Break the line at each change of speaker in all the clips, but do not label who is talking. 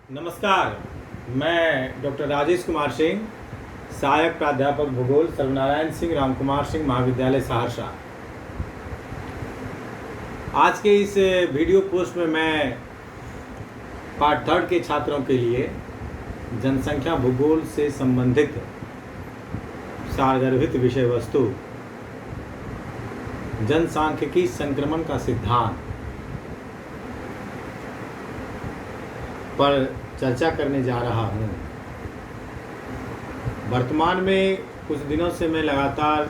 नमस्कार। मैं डॉक्टर राजेश कुमार सिंह, सहायक प्राध्यापक भूगोल, सर्वनारायण सिंह राम कुमार सिंह महाविद्यालय सहरसा। आज के इस वीडियो पोस्ट में मैं पार्ट 3 के छात्रों के लिए जनसंख्या भूगोल से संबंधित सारगर्भित विषय वस्तु जनसांख्यिकी संक्रमण का सिद्धांत पर चर्चा करने जा रहा हूँ। वर्तमान में कुछ दिनों से मैं लगातार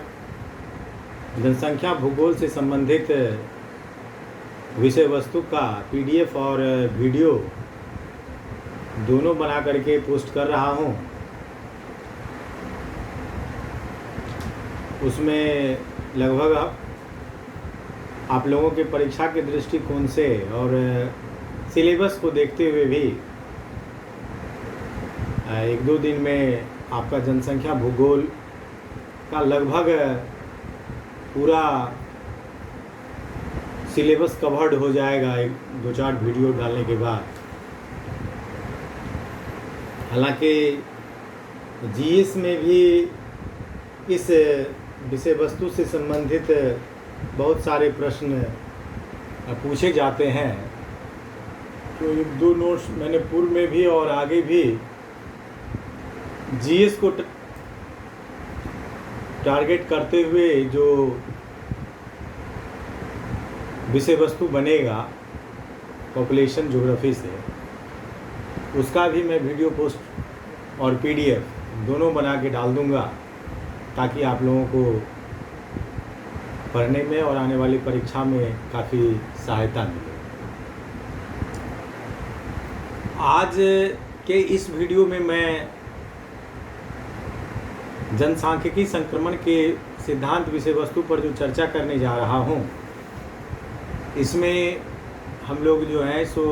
जनसंख्या भूगोल से संबंधित विषय वस्तु का PDF और वीडियो दोनों बना करके पोस्ट कर रहा हूँ। उसमें लगभग आप लोगों के परीक्षा के दृष्टिकोण से और सिलेबस को देखते हुए भी 1-2 दिन में आपका जनसंख्या भूगोल का लगभग पूरा सिलेबस कवर्ड हो जाएगा 2-4 वीडियो डालने के बाद। हालांकि GS में भी इस विषय वस्तु से संबंधित बहुत सारे प्रश्न पूछे जाते हैं, तो 1-2 नोट्स मैंने पूर्व में भी और आगे भी GS को टारगेट करते हुए जो विषय वस्तु बनेगा पॉपुलेशन ज्योग्राफी से, उसका भी मैं वीडियो पोस्ट और PDF दोनों बना के डाल दूंगा, ताकि आप लोगों को पढ़ने में और आने वाली परीक्षा में काफ़ी सहायता मिले। आज के इस वीडियो में मैं जनसांख्यिकी संक्रमण के सिद्धांत विषय वस्तु पर जो चर्चा करने जा रहा हूँ, इसमें हम लोग जो है सो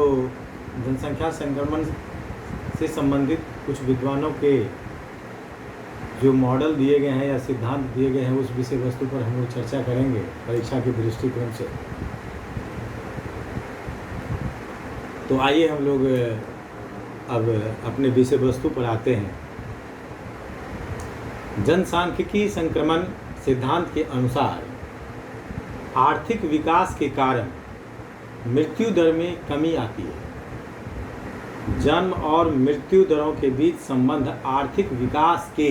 जनसंख्या संक्रमण से संबंधित कुछ विद्वानों के जो मॉडल दिए गए हैं या सिद्धांत दिए गए हैं, उस विषय वस्तु पर हम लोग चर्चा करेंगे परीक्षा के दृष्टिकोण से। तो आइए हम लोग अब अपने विषय वस्तु पर आते हैं। जनसांख्यिकी संक्रमण सिद्धांत के अनुसार आर्थिक विकास के कारण मृत्यु दर में कमी आती है। जन्म और मृत्यु दरों के बीच संबंध आर्थिक विकास के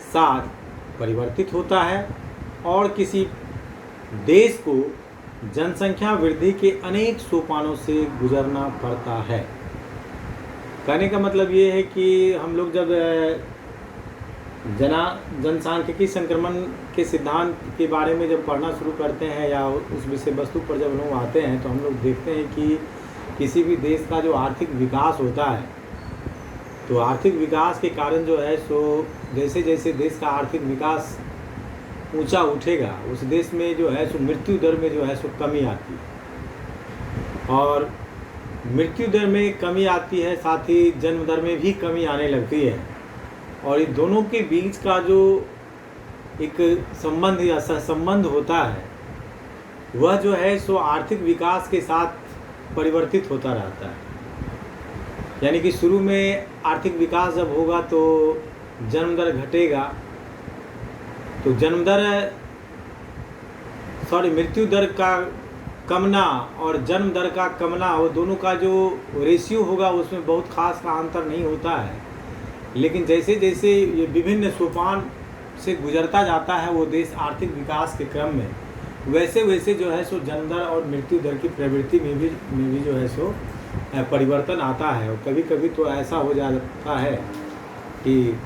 साथ परिवर्तित होता है और किसी देश को जनसंख्या वृद्धि के अनेक सोपानों से गुजरना पड़ता है। कहने का मतलब ये है कि हम लोग जब जनसांख्यिकी संक्रमण के सिद्धांत के बारे में जब पढ़ना शुरू करते हैं या उस विषय वस्तु पर जब लोग आते हैं, तो हम लोग देखते हैं कि किसी भी देश का जो आर्थिक विकास होता है, तो आर्थिक विकास के कारण जो है सो जैसे जैसे देश का आर्थिक विकास ऊंचा उठेगा, उस देश में जो है सो मृत्यु दर में जो है सो कमी आती है। और मृत्यु दर में कमी आती है, साथ ही जन्म दर में भी कमी आने लगती है। और इन दोनों के बीच का जो एक संबंध या सहसंबंध होता है, वह जो है सो आर्थिक विकास के साथ परिवर्तित होता रहता है। यानी कि शुरू में आर्थिक विकास जब होगा तो जन्म दर घटेगा, तो मृत्यु दर का कमना और जन्म दर का कमना, वो दोनों का जो रेशियो होगा उसमें बहुत खास का अंतर नहीं होता है। लेकिन जैसे जैसे ये विभिन्न सोपान से गुजरता जाता है वो देश आर्थिक विकास के क्रम में, वैसे वैसे जो है सो जन्म दर और मृत्यु दर की प्रवृत्ति में भी जो है सो परिवर्तन आता है। और कभी कभी तो ऐसा हो जाता है कि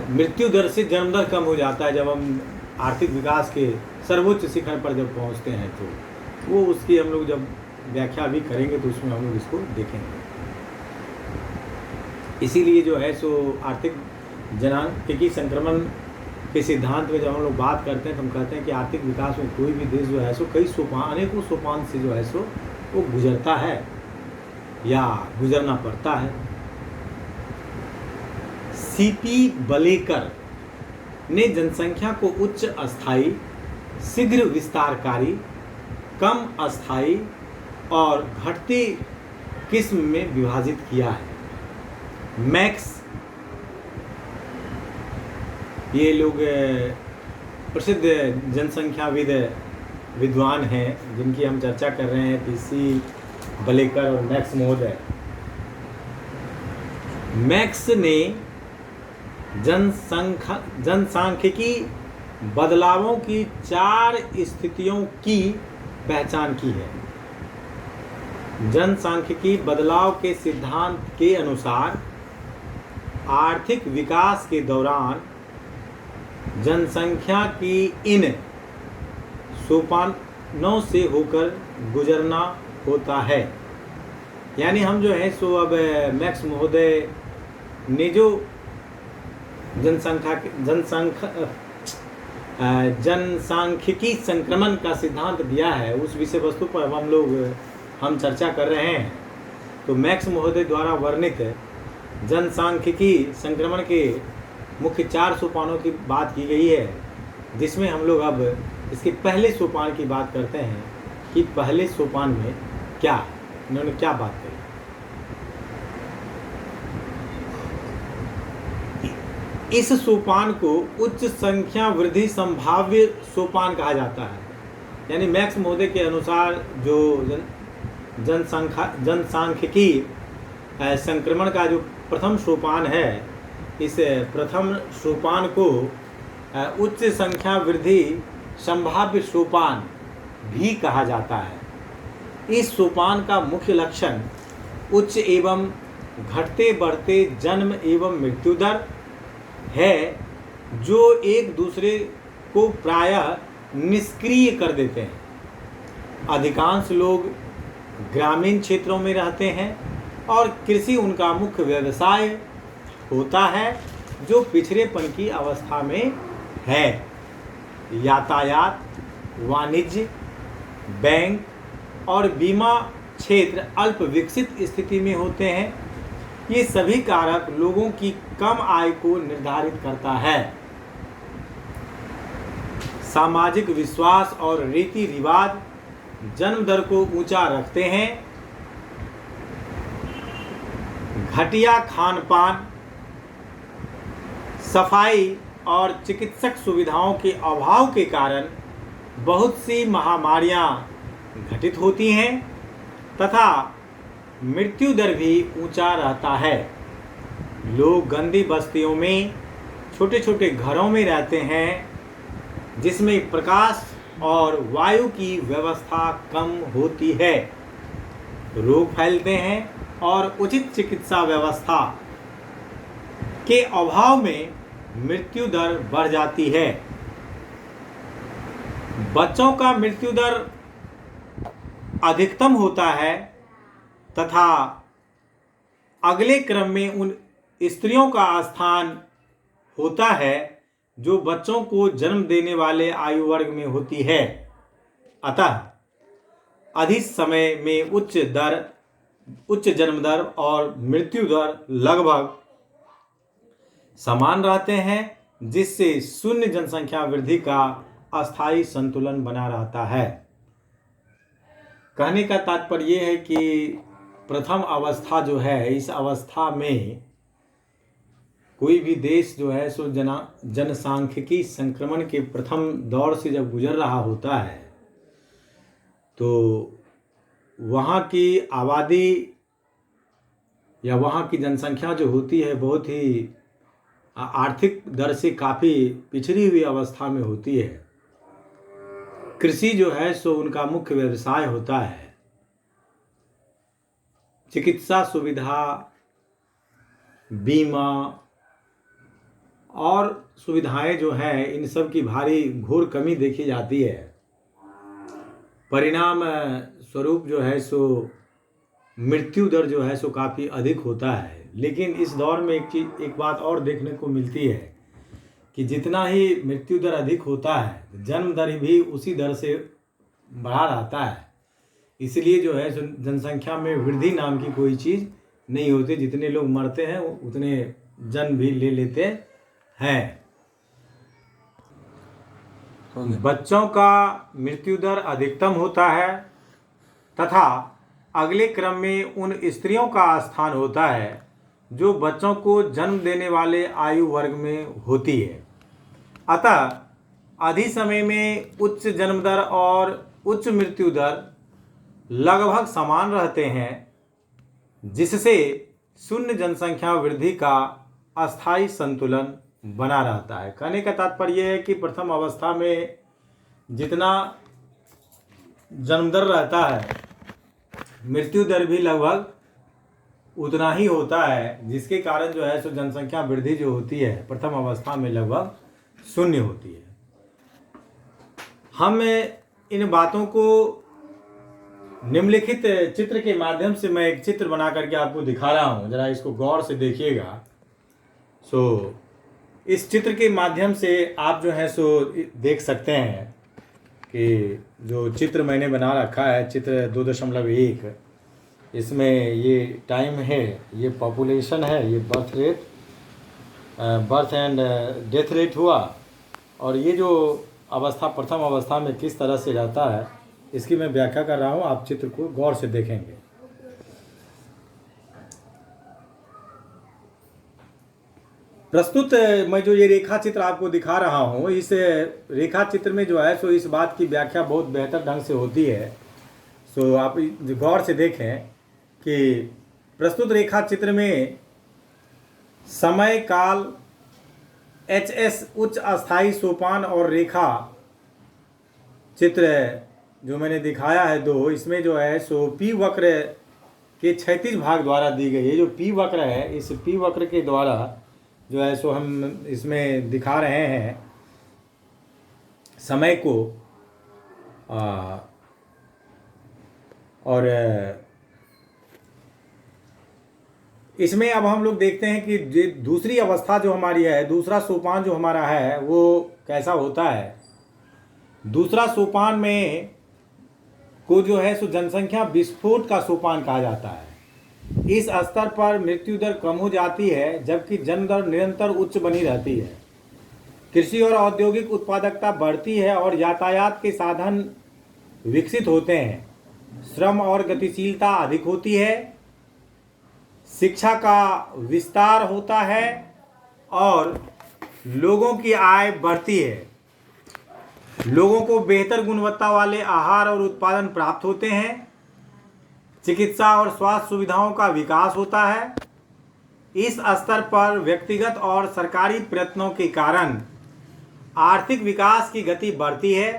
मृत्यु दर से जन्म दर कम हो जाता है। जब हम आर्थिक विकास के सर्वोच्च शिखर पर जब पहुंचते हैं, तो वो उसकी हम लोग जब व्याख्या भी करेंगे तो उसमें हम लोग इसको देखेंगे। इसीलिए जो है सो आर्थिक जनसांख्यिकी संक्रमण के सिद्धांत में जब हम लोग बात करते हैं, तो हम कहते हैं कि आर्थिक विकास में कोई भी देश जो है सो कई सोपान, अनेकों सोपान से जो है सो वो गुजरता है या गुजरना पड़ता है। CP बलेकर ने जनसंख्या को उच्च अस्थायी, शीघ्र विस्तारकारी, कम अस्थायी और घटती किस्म में विभाजित किया है। मैक्स, ये लोग प्रसिद्ध जनसंख्याविद विद्वान हैं जिनकी हम चर्चा कर रहे हैं, पीसी बलेकर और मैक्स महोदय। मैक्स ने जनसांख्यिकी बदलावों की 4 स्थितियों की पहचान की है। जनसांख्यिकी बदलाव के सिद्धांत के अनुसार आर्थिक विकास के दौरान जनसंख्या की इन सोपानों से होकर गुजरना होता है। यानी हम जो है सो अब मैक्स महोदय ने जो जनसांख्यिकी संक्रमण का सिद्धांत दिया है, उस विषय वस्तु पर हम चर्चा कर रहे हैं। तो मैक्स महोदय द्वारा वर्णित जनसांख्यिकी संक्रमण के मुख्य 4 सोपानों की बात की गई है, जिसमें हम लोग अब इसके पहले सोपान की बात करते हैं कि पहले सोपान में क्या इन्होंने क्या बात करी। इस सोपान को उच्च संख्या वृद्धि संभाव्य सोपान कहा जाता है। यानी मैक्स महोदय के अनुसार जो जनसांख्यिकी संक्रमण का जो प्रथम सोपान है, इस प्रथम सोपान को उच्च संख्या वृद्धि संभाव्य सोपान भी कहा जाता है। इस सोपान का मुख्य लक्षण उच्च एवं घटते बढ़ते जन्म एवं मृत्यु दर है, जो एक दूसरे को प्रायः निष्क्रिय कर देते हैं। अधिकांश लोग ग्रामीण क्षेत्रों में रहते हैं और कृषि उनका मुख्य व्यवसाय होता है, जो पिछड़ेपन की अवस्था में है। यातायात, वाणिज्य, बैंक और बीमा क्षेत्र अल्प विकसित स्थिति में होते हैं। ये सभी कारक लोगों की कम आय को निर्धारित करता है। सामाजिक विश्वास और रीति रिवाज जन्म दर को ऊंचा रखते हैं। घटिया खान पान, सफाई और चिकित्सक सुविधाओं के अभाव के कारण बहुत सी महामारियां घटित होती हैं तथा मृत्यु दर भी ऊंचा रहता है। लोग गंदी बस्तियों में छोटे छोटे घरों में रहते हैं, जिसमें प्रकाश और वायु की व्यवस्था कम होती है। रोग फैलते हैं और उचित चिकित्सा व्यवस्था के अभाव में मृत्यु दर बढ़ जाती है। बच्चों का मृत्यु दर अधिकतम होता है तथा अगले क्रम में उन स्त्रियों का स्थान होता है जो बच्चों को जन्म देने वाले आयु वर्ग में होती है। अतः अधिक समय में उच्च जन्म दर और मृत्यु दर लगभग समान रहते हैं, जिससे शून्य जनसंख्या वृद्धि का अस्थायी संतुलन बना रहता है। कहने का तात्पर्य यह है कि प्रथम अवस्था जो है, इस अवस्था में कोई भी देश जो है सो जनसांख्यिकी संक्रमण के प्रथम दौर से जब गुजर रहा होता है, तो वहाँ की आबादी या वहाँ की जनसंख्या जो होती है बहुत ही आर्थिक दर से काफ़ी पिछड़ी हुई अवस्था में होती है। कृषि जो है सो उनका मुख्य व्यवसाय होता है। चिकित्सा सुविधा, बीमा और सुविधाएं जो हैं, इन सब की भारी घोर कमी देखी जाती है। परिणाम स्वरूप जो है सो मृत्यु दर जो है सो काफ़ी अधिक होता है। लेकिन इस दौर में एक बात और देखने को मिलती है कि जितना ही मृत्यु दर अधिक होता है, जन्म दर भी उसी दर से बढ़ा रहता है। इसलिए जो है जनसंख्या में वृद्धि नाम की कोई चीज़ नहीं होती। जितने लोग मरते हैं उतने जन्म भी ले लेते हैं। बच्चों का मृत्यु दर अधिकतम होता है तथा अगले क्रम में उन स्त्रियों का स्थान होता है जो बच्चों को जन्म देने वाले आयु वर्ग में होती है। अतः अधिक समय में उच्च जन्म दर और उच्च मृत्यु दर लगभग समान रहते हैं, जिससे शून्य जनसंख्या वृद्धि का अस्थायी संतुलन बना रहता है। कहने का तात्पर्य यह है कि प्रथम अवस्था में जितना जन्म दर रहता है, मृत्यु दर भी लगभग उतना ही होता है, जिसके कारण जो है सो जनसंख्या वृद्धि जो होती है प्रथम अवस्था में लगभग शून्य होती है। हम इन बातों को निम्नलिखित चित्र के माध्यम से, मैं एक चित्र बना करके आपको दिखा रहा हूँ, जरा इसको गौर से देखिएगा। इस चित्र के माध्यम से आप जो है सो देख सकते हैं कि जो चित्र मैंने बना रखा है, चित्र 2.1, इसमें ये टाइम है, ये पॉपुलेशन है, ये birth rate, birth and death rate हुआ, और ये जो अवस्था प्रथम अवस्था में किस तरह से रहता है इसकी मैं व्याख्या कर रहा हूँ। आप चित्र को गौर से देखेंगे। प्रस्तुत मैं जो ये रेखा चित्र आपको दिखा रहा हूँ, इस रेखा चित्र में जो है सो इस बात की व्याख्या बहुत बेहतर ढंग से होती है। आप गौर से देखें कि प्रस्तुत रेखा चित्र में समय काल HS उच्च अस्थायी सोपान और रेखा चित्र जो मैंने दिखाया है दो, इसमें जो है सो P वक्र के क्षैतिज भाग द्वारा दी गई है। जो P वक्र है, इस P वक्र के द्वारा जो है सो हम इसमें दिखा रहे हैं समय को, और इसमें अब हम लोग देखते हैं कि दूसरी अवस्था जो हमारी है, दूसरा सोपान जो हमारा है वो कैसा होता है। दूसरा सोपान में को जो है सो जनसंख्या विस्फोट का सोपान कहा जाता है। इस स्तर पर मृत्यु दर कम हो जाती है, जबकि जन्म दर निरंतर उच्च बनी रहती है। कृषि और औद्योगिक उत्पादकता बढ़ती है और यातायात के साधन विकसित होते हैं। श्रम और गतिशीलता अधिक होती है। शिक्षा का विस्तार होता है और लोगों की आय बढ़ती है। लोगों को बेहतर गुणवत्ता वाले आहार और उत्पादन प्राप्त होते हैं। चिकित्सा और स्वास्थ्य सुविधाओं का विकास होता है। इस स्तर पर व्यक्तिगत और सरकारी प्रयत्नों के कारण आर्थिक विकास की गति बढ़ती है।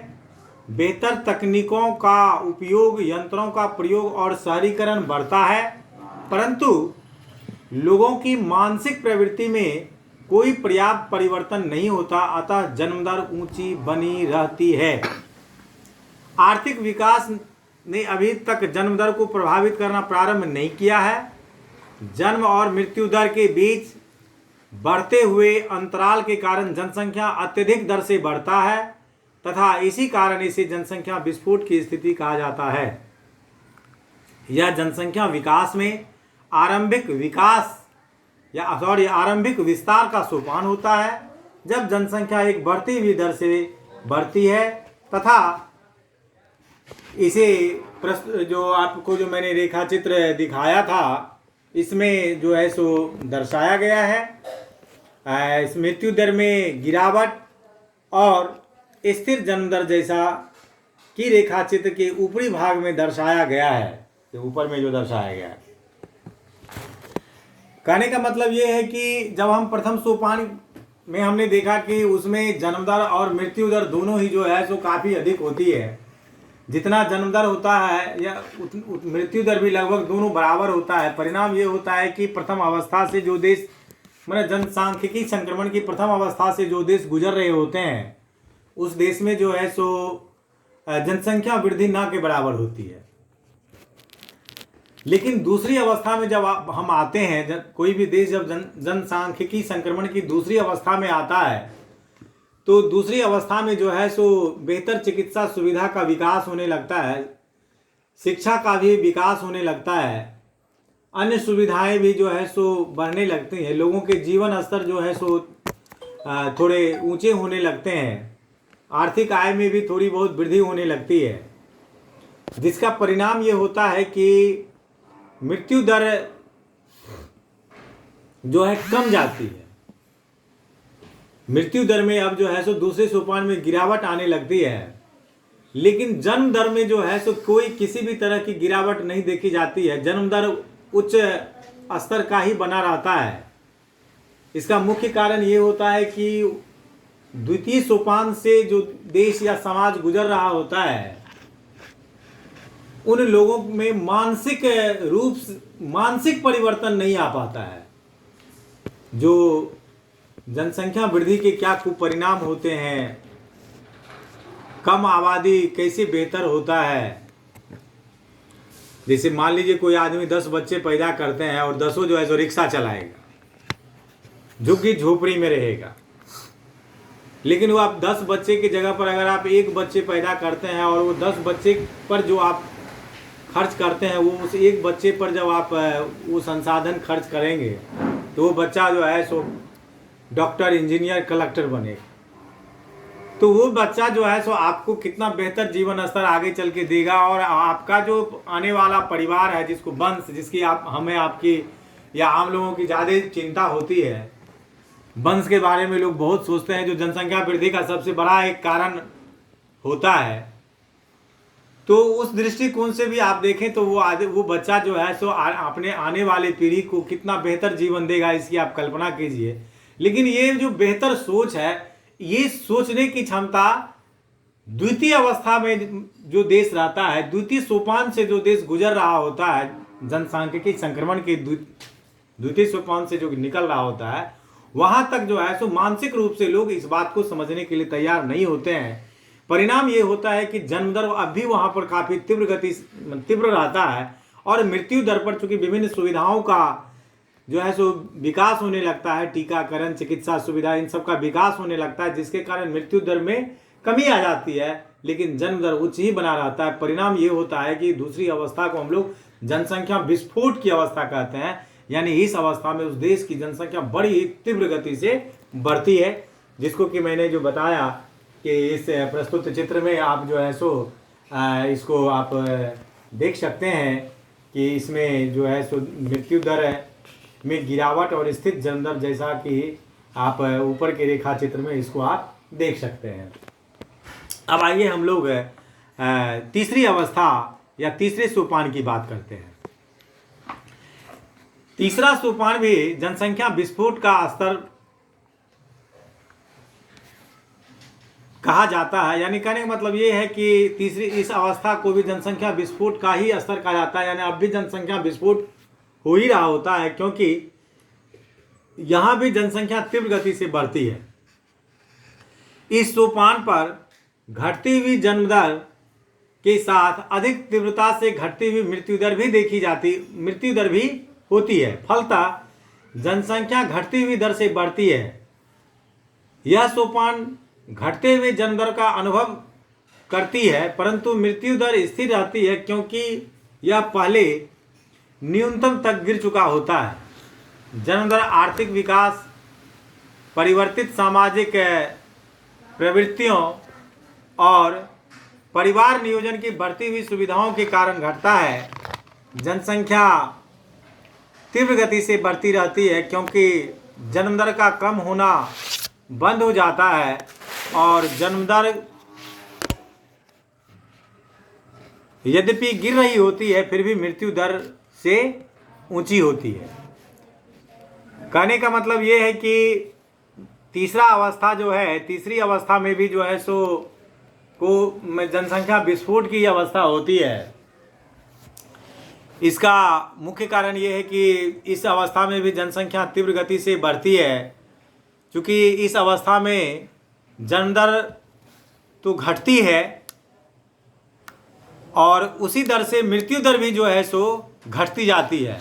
बेहतर तकनीकों का उपयोग, यंत्रों का प्रयोग और शहरीकरण बढ़ता है, परंतु लोगों की मानसिक प्रवृत्ति में कोई पर्याप्त परिवर्तन नहीं होता, अतः जन्म दर ऊंची बनी रहती है। आर्थिक विकास ने अभी तक जन्म दर को प्रभावित करना प्रारंभ नहीं किया है। जन्म और मृत्यु दर के बीच बढ़ते हुए अंतराल के कारण जनसंख्या अत्यधिक दर से बढ़ता है तथा इसी कारण इसे जनसंख्या विस्फोट की स्थिति कहा जाता है। यह जनसंख्या विकास में आरंभिक विस्तार का सोपान होता है, जब जनसंख्या एक बढ़ती हुई दर से बढ़ती है तथा इसे जो आपको जो मैंने रेखा चित्र दिखाया था इसमें जो है सो दर्शाया गया है। इस मृत्यु दर में गिरावट और स्थिर जन्म दर जैसा की रेखा चित्र के ऊपरी भाग में दर्शाया गया है, तो ऊपर में जो दर्शाया गया है। कहने का मतलब ये है कि जब हम प्रथम सोपान में हमने देखा कि उसमें जन्म दर और मृत्यु दर दोनों ही जो है सो काफ़ी अधिक होती है। जितना जन्म दर होता है या मृत्यु दर भी लगभग दोनों बराबर होता है। परिणाम ये होता है कि प्रथम अवस्था से जो देश, मतलब जनसांख्यिकी संक्रमण की प्रथम अवस्था से जो देश गुजर रहे होते हैं, उस देश में जो है सो जनसंख्या वृद्धि ना के बराबर होती है। लेकिन दूसरी अवस्था में जब हम आते हैं, कोई भी देश जब जनसांख्यिकी संक्रमण की दूसरी अवस्था में आता है, तो दूसरी अवस्था में जो है सो बेहतर चिकित्सा सुविधा का विकास होने लगता है, शिक्षा का भी विकास होने लगता है, अन्य सुविधाएं भी जो है सो बढ़ने लगती हैं, लोगों के जीवन स्तर जो है सो थोड़े ऊंचे होने लगते हैं, आर्थिक आय में भी थोड़ी बहुत वृद्धि होने लगती है। जिसका परिणाम ये होता है कि मृत्यु दर जो है कम जाती है। मृत्यु दर में अब जो है सो दूसरे सोपान में गिरावट आने लगती है, लेकिन जन्म दर में जो है सो कोई किसी भी तरह की गिरावट नहीं देखी जाती है। जन्म दर उच्च स्तर का ही बना रहता है। इसका मुख्य कारण ये होता है कि द्वितीय सोपान से जो देश या समाज गुजर रहा होता है, उन लोगों में मानसिक परिवर्तन नहीं आ पाता है। जो जनसंख्या वृद्धि के क्या कुपरिणाम होते हैं, कम आबादी कैसे बेहतर होता है। जैसे मान लीजिए कोई आदमी 10 बच्चे पैदा करते हैं और 10 जो है सो रिक्शा चलाएगा, झुग्गी झोपड़ी में रहेगा, लेकिन वो आप 10 बच्चे की जगह पर अगर आप एक बच्चे पैदा करते हैं और वो 10 बच्चे पर जो आप खर्च करते हैं, वो उस एक बच्चे पर जब आप वो संसाधन खर्च करेंगे तो वो बच्चा जो है सो डॉक्टर, इंजीनियर, कलेक्टर बनेगा। तो वो बच्चा जो है सो आपको कितना बेहतर जीवन स्तर आगे चल के देगा, और आपका जो आने वाला परिवार है, जिसको वंश, जिसकी हमें आपकी या आम लोगों की ज़्यादा चिंता होती है, वंश के बारे में लोग बहुत सोचते हैं, जो जनसंख्या वृद्धि का सबसे बड़ा एक कारण होता है। तो उस दृष्टिकोण से भी आप देखें तो वो बच्चा जो है सो अपने आने वाले पीढ़ी को कितना बेहतर जीवन देगा, इसकी आप कल्पना कीजिए। लेकिन ये जो बेहतर सोच है, ये सोचने की क्षमता द्वितीय अवस्था में जो देश रहता है, द्वितीय सोपान से जो देश गुजर रहा होता है, जनसांख्यिकी संक्रमण के द्वितीय सोपान से जो निकल रहा होता है, वहां तक जो है सो मानसिक रूप से लोग इस बात को समझने के लिए तैयार नहीं होते हैं। परिणाम ये होता है कि जन्म दर अब भी वहां पर काफी तीव्र रहता है, और मृत्यु दर पर चूंकि विभिन्न सुविधाओं का जो है सो विकास होने लगता है, टीकाकरण, चिकित्सा सुविधा, इन सब का विकास होने लगता है, जिसके कारण मृत्यु दर में कमी आ जाती है, लेकिन जन्म दर उच्च ही बना रहता है। परिणाम ये होता है कि दूसरी अवस्था को हम लोग जनसंख्या विस्फोट की अवस्था कहते हैं, यानी इस अवस्था में उस देश की जनसंख्या बड़ी ही तीव्र गति से बढ़ती है, जिसको कि मैंने जो बताया कि इस प्रस्तुत चित्र में आप जो है सो इसको आप देख सकते हैं कि इसमें जो है सो मृत्यु दर में गिरावट और स्थिर जन्म दर, जैसा कि आप ऊपर के रेखा चित्र में इसको आप देख सकते हैं। अब आइए हम लोग तीसरी अवस्था या तीसरे सोपान की बात करते हैं। तीसरा सोपान भी जनसंख्या विस्फोट का स्तर कहा जाता है, यानी कहने का मतलब ये है कि तीसरी इस अवस्था को भी जनसंख्या विस्फोट का ही स्तर कहा जाता है। यानी अब भी जनसंख्या विस्फोट हो ही रहा होता है, क्योंकि यहाँ भी जनसंख्या तीव्र गति से बढ़ती है। इस सोपान पर घटती हुई जन्म दर के साथ अधिक तीव्रता से घटती हुई मृत्यु दर भी होती है। फलतः जनसंख्या घटती हुई दर से बढ़ती है। यह सोपान घटते हुए जन्म दर का अनुभव करती है, परंतु मृत्यु दर स्थिर रहती है, क्योंकि यह पहले न्यूनतम तक गिर चुका होता है। जन्म दर आर्थिक विकास, परिवर्तित सामाजिक प्रवृत्तियों और परिवार नियोजन की बढ़ती हुई सुविधाओं के कारण घटता है। जनसंख्या तीव्र गति से बढ़ती रहती है, क्योंकि जन्म दर का कम होना बंद हो जाता है, और जन्म दर यद्यपि गिर रही होती है, फिर भी मृत्यु दर से ऊंची होती है। कहने का मतलब ये है कि तीसरा अवस्था जो है, तीसरी अवस्था में भी जो है सो को जनसंख्या विस्फोट की अवस्था होती है। इसका मुख्य कारण ये है कि इस अवस्था में भी जनसंख्या तीव्र गति से बढ़ती है, क्योंकि इस अवस्था में जन्म दर तो घटती है और उसी दर से मृत्यु दर भी जो है सो घटती जाती है।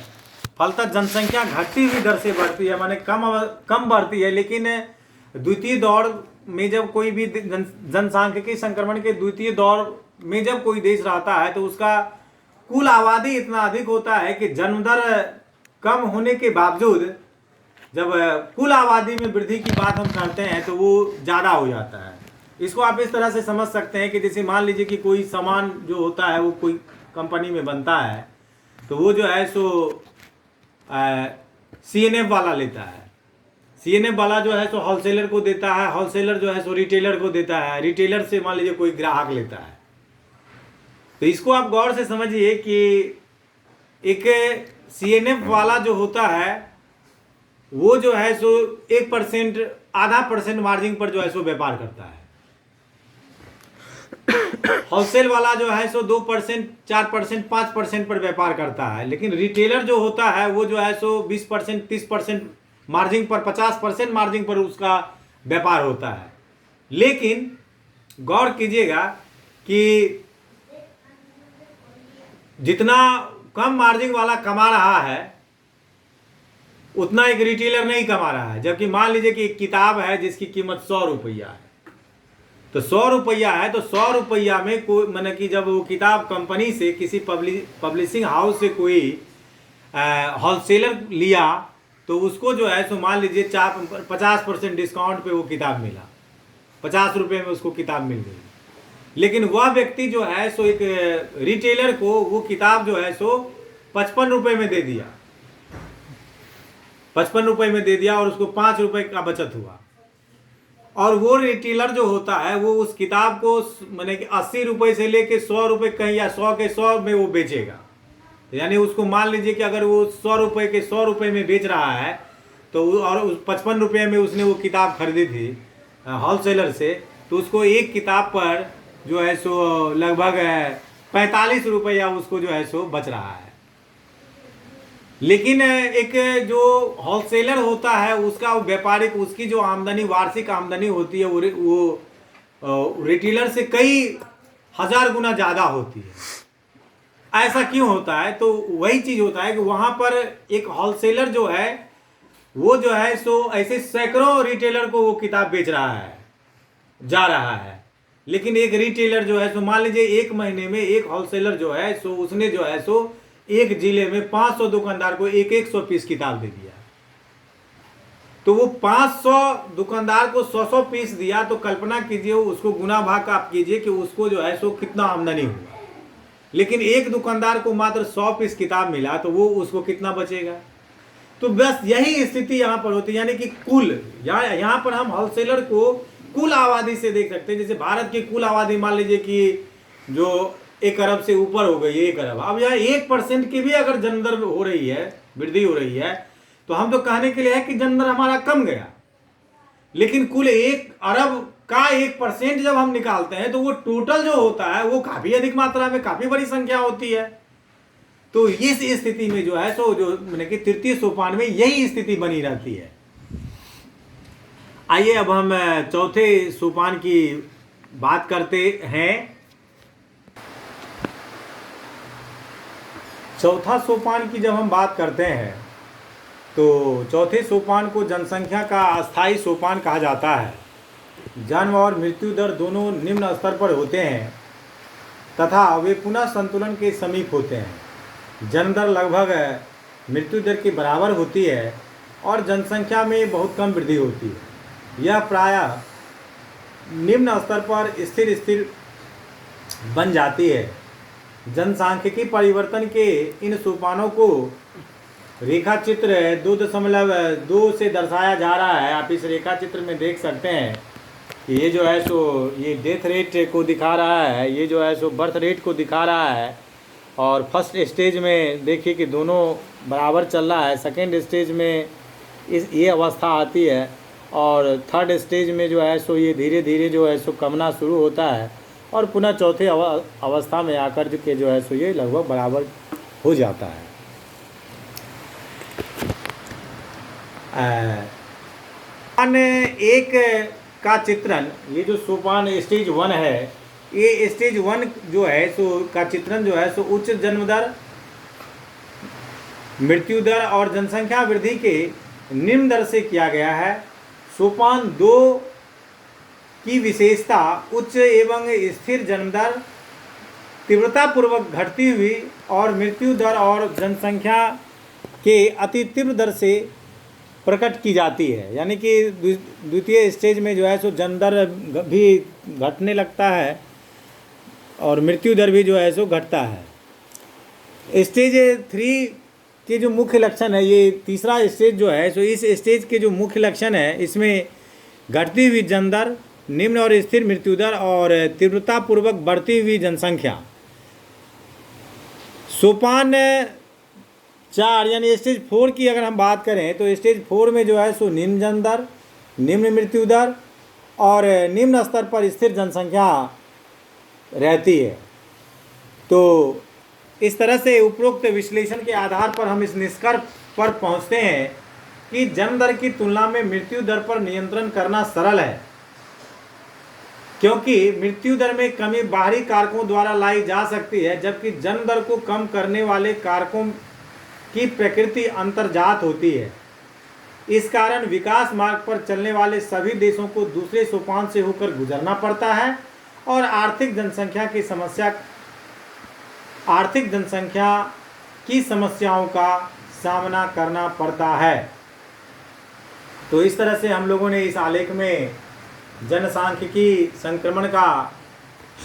फलतः जनसंख्या घटती हुई दर से बढ़ती है, माने कम बढ़ती है। लेकिन द्वितीय दौर में जब कोई भी जनसांख्यिकी संक्रमण के द्वितीय दौर में जब कोई देश रहता है, तो उसका कुल आबादी इतना अधिक होता है कि जन्म दर कम होने के बावजूद जब कुल आबादी में वृद्धि की बात हम करते हैं तो वो ज़्यादा हो जाता है। इसको आप इस तरह से समझ सकते हैं कि जैसे मान लीजिए कि कोई सामान जो होता है वो कोई कंपनी में बनता है, तो वो जो है सो CNF वाला लेता है, CNF वाला जो है सो होलसेलर को देता है, होलसेलर जो है सो रिटेलर को देता है, रिटेलर से मान लीजिए कोई ग्राहक लेता है। तो इसको आप गौर से समझिए कि एक CNF वाला जो होता है वो जो है सो 1%, आधा % मार्जिन पर जो है सो व्यापार करता है। होलसेल वाला जो है सो 2%, 4%, 5% पर व्यापार करता है। लेकिन रिटेलर जो होता है वो जो है सो 20%, 30% मार्जिन पर, 50% मार्जिन पर उसका व्यापार होता है। लेकिन गौर कीजिएगा कि जितना कम मार्जिन वाला कमा रहा है उतना एक रिटेलर नहीं कमा रहा है। जबकि मान लीजिए कि एक किताब है जिसकी कीमत 100 रुपया है, तो 100 रुपया है, तो 100 रुपया में कोई मैंने कि जब वो किताब कंपनी से, किसी पब्लिशिंग हाउस से कोई होलसेलर लिया, तो उसको जो है सो मान लीजिए 50% डिस्काउंट पे वो किताब मिला, 50 रुपये में उसको किताब मिल गई। लेकिन वह व्यक्ति जो है सो एक रिटेलर को वो किताब जो है सो 55 रुपये में दे दिया, 55 रुपये में दे दिया और उसको 5 रुपये का बचत हुआ। और वो रिटेलर जो होता है वो उस किताब को मैंने कि 80 रुपये से लेके 100 रुपये कहीं, या 100 के 100 में वो बेचेगा। यानी उसको मान लीजिए कि अगर वो 100 रुपये के 100 रुपये में बेच रहा है, तो और उस 55 रुपये में उसने वो किताब खरीदी थी होलसेलर से, तो उसको एक किताब पर जो है सो लगभग 45 रुपया उसको जो है सो बच रहा है। लेकिन एक जो होलसेलर होता है उसका व्यापारिक, उसकी जो आमदनी, वार्षिक आमदनी होती है वो रिटेलर से कई हजार गुना ज़्यादा होती है। ऐसा क्यों होता है? तो वही चीज़ होता है कि वहाँ पर एक होलसेलर जो है वो जो है सो ऐसे सैकड़ों रिटेलर को वो किताब बेच रहा है, जा रहा है। लेकिन एक रिटेलर जो है सो मान लीजिए एक महीने में एक होलसेलर जो है सो उसने जो है सो एक जिले में 500 दुकानदार को 100 पीस किताब दे दिया। तो वो 500 दुकानदार को 100 पीस दिया, तो कल्पना कीजिए उसको गुना भाग आप कीजिए कि उसको जो है सो कितना आमदनी हुआ। लेकिन एक दुकानदार को मात्र 100 पीस किताब मिला, तो वो उसको कितना बचेगा? तो बस यही स्थिति यहाँ पर होती है। यानी कि कुल यहाँ पर हम होलसेलर को कुल आबादी से देख सकते हैं। जैसे भारत की कुल आबादी मान लीजिए कि जो 1 अरब से ऊपर हो गई है, 1 अरब। अब यहाँ 1% की भी अगर जन दर हो रही है, वृद्धि हो रही है, तो हम तो कहने के लिए है कि जन दर हमारा कम गया। लेकिन कुल 1 अरब का 1% जब हम निकालते हैं तो वो टोटल जो होता है वो काफ़ी अधिक मात्रा में, काफ़ी बड़ी संख्या होती है। तो इस स्थिति में जो है सो जो मैंने कि तृतीय सोपान में यही स्थिति बनी रहती है। आइए अब हम चौथे सोपान की बात करते हैं। चौथा सोपान की जब हम बात करते हैं तो चौथे सोपान को जनसंख्या का अस्थायी सोपान कहा जाता है। जन्म और मृत्यु दर दोनों निम्न स्तर पर होते हैं तथा वे पुनः संतुलन के समीप होते हैं। जन्म दर लगभग मृत्यु दर के बराबर होती है और जनसंख्या में बहुत कम वृद्धि होती है। यह प्रायः निम्न स्तर पर स्थिर बन जाती है। जनसांख्यिकी परिवर्तन के इन सोपानों को रेखा चित्र 2.2 से दर्शाया जा रहा है। आप इस रेखा चित्र में देख सकते हैं कि ये जो है सो ये डेथ रेट को दिखा रहा है, ये जो है सो बर्थ रेट को दिखा रहा है। और फर्स्ट स्टेज में देखिए कि दोनों बराबर चल रहा है। सेकेंड स्टेज में ये अवस्था आती है और थर्ड स्टेज में जो है सो ये धीरे धीरे जो है सो कमना शुरू होता है और पुनः चौथे अवस्था में आकर के जो है सो ये लगभग बराबर हो जाता है। एक का चित्रण, ये जो सोपान स्टेज 1 है, ये स्टेज 1 जो है सो का चित्रण जो है सो उच्च जन्म दर, मृत्यु दर और जनसंख्या वृद्धि के निम्न दर से किया गया है। सोपान 2 की विशेषता उच्च एवं स्थिर जन्म दर, तीव्रतापूर्वक घटती हुई और मृत्यु दर और जनसंख्या के अति तीव्र दर से प्रकट की जाती है, यानी कि द्वितीय स्टेज में जो है सो जन्म दर भी घटने लगता है और मृत्यु दर भी जो है सो घटता है। स्टेज 3 के जो मुख्य लक्षण है, ये तीसरा स्टेज जो है सो इस स्टेज के जो मुख्य लक्षण है, इसमें घटती हुई जन्म दर, निम्न और स्थिर मृत्यु दर और तीव्रतापूर्वक बढ़ती हुई जनसंख्या। सोपान 4 यानी स्टेज 4 की अगर हम बात करें तो स्टेज 4 में जो है सो निम्न जन्म दर, निम्न मृत्यु दर और निम्न स्तर पर स्थिर जनसंख्या रहती है। तो इस तरह से उपरोक्त विश्लेषण के आधार पर हम इस निष्कर्ष पर पहुंचते हैं कि जन्म दर की तुलना में मृत्यु दर पर नियंत्रण करना सरल है, क्योंकि मृत्यु दर में कमी बाहरी कारकों द्वारा लाई जा सकती है, जबकि जन्म दर को कम करने वाले कारकों की प्रकृति अंतर्जात होती है। इस कारण विकास मार्ग पर चलने वाले सभी देशों को दूसरे सोपान से होकर गुजरना पड़ता है और आर्थिक जनसंख्या की समस्याओं का सामना करना पड़ता है। तो इस तरह से हम लोगों ने इस आलेख में जनसांख्यिकी संक्रमण का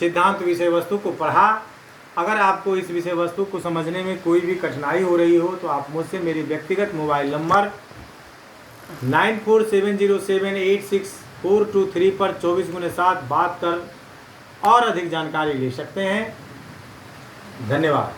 सिद्धांत विषय वस्तु को पढ़ा। अगर आपको इस विषय वस्तु को समझने में कोई भी कठिनाई हो रही हो तो आप मुझसे मेरे व्यक्तिगत मोबाइल नंबर 9470786423 पर 24x7 बात कर और अधिक जानकारी ले सकते हैं। धन्यवाद।